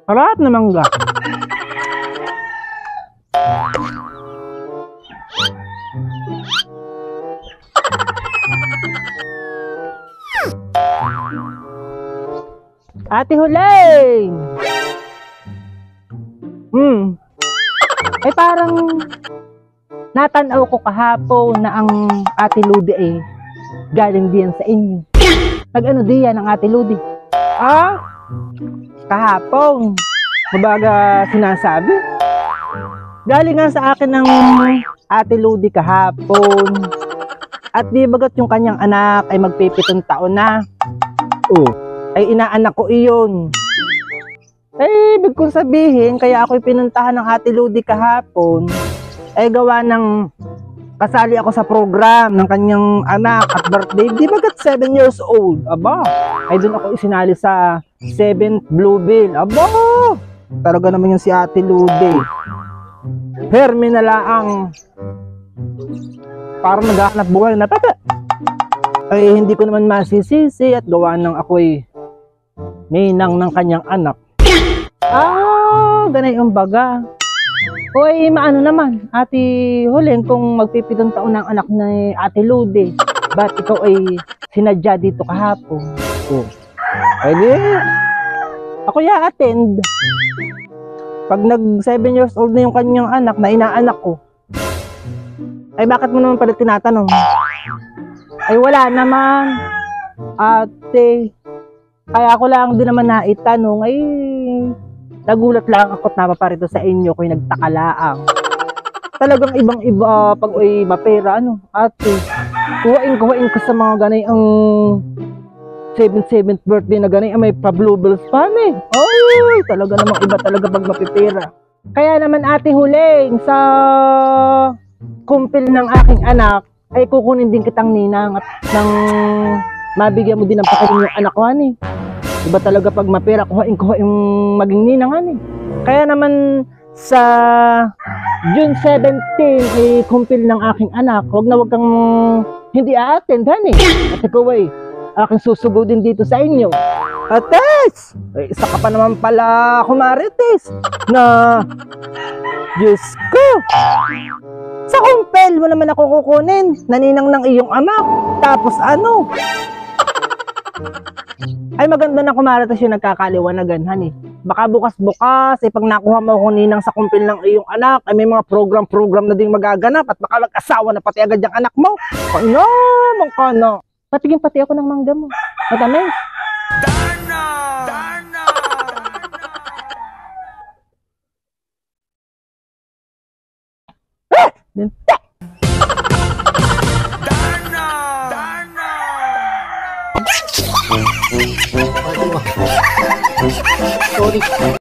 Harap na mangga. Ate Huling! Ay parang natanaw ko kahapon na ang Ate Ludi galing diyan sa inyo. Nag-ano diyan ang Ate Ludi? Kahapon. Mabaga sinasabi. Galing nga sa akin ng Ate Ludi kahapon. At di bagat yung kanyang anak ay magpipitong taon na. Ay inaanak ko iyon. Ay ibig kong sabihin, kaya ako'y pinuntahan ng Ate Ludi kahapon, ay gawa ng kasali ako sa program ng kanyang anak at birthday. Di bagat 7 years old. Aba, ay doon ako isinali sa 7th Bluebill. Aba, talaga naman yung si Ate Ludi. Hermi na laang parang naghahanap buhay na taga. Ay hindi ko naman masisisi at gawa ng ako'y ninang ng kanyang anak. Ganay yung baga. Hoy, maano naman, Ate Huling, kung magpipitong taon ng anak ni Ate Ludi, ba't ikaw ay sinadya dito kahapon? Pwede. Ako attend. Pag nag 7 years old na yung kanyang anak na inaanak ko, ay bakit mo naman pala tinatanong? Ay wala naman, ate. Kaya ako lang din naman naitanong, ay nagulat lang ako at napaparito sa inyo kung nagtakalaang. Talagang ibang-iba pag ay mapera, ate. Kuhain ko sa mga ganay ang 7th birthday na ganay, may pa-bluebells pa Ay, talaga namang iba talaga pag mapipera. Kaya naman Ate Huling, sa kumpil ng aking anak, ay kukunin din kitang ninang at nang mabigyan mo din ng pakain yung anak ko, Iba talaga pag mapera, kuhain yung maging ninang, Kaya naman sa June 17, kumpil ng aking anak, wag kang hindi a-attend, At ikaw aking susugudin dito sa inyo. Ates! Isa ka pa naman pala, kumarites, na Diyos ko! Sa kumpel mo naman ako kukunin, naninang ng iyong anak. Tapos ano? Ay maganda na kumarites yung nagkakaliwanagan, Baka bukas-bukas, pag nakuha mo ako ninang sa kumpil ng iyong anak, ay may mga program na ding magaganap at baka mag-asawa na pati agad yung anak mo. Ano? Mangkano? Patigin pati ako ng mangga mo. Madami. Darna! Darna! Dente! Darna! Darna! Sorry.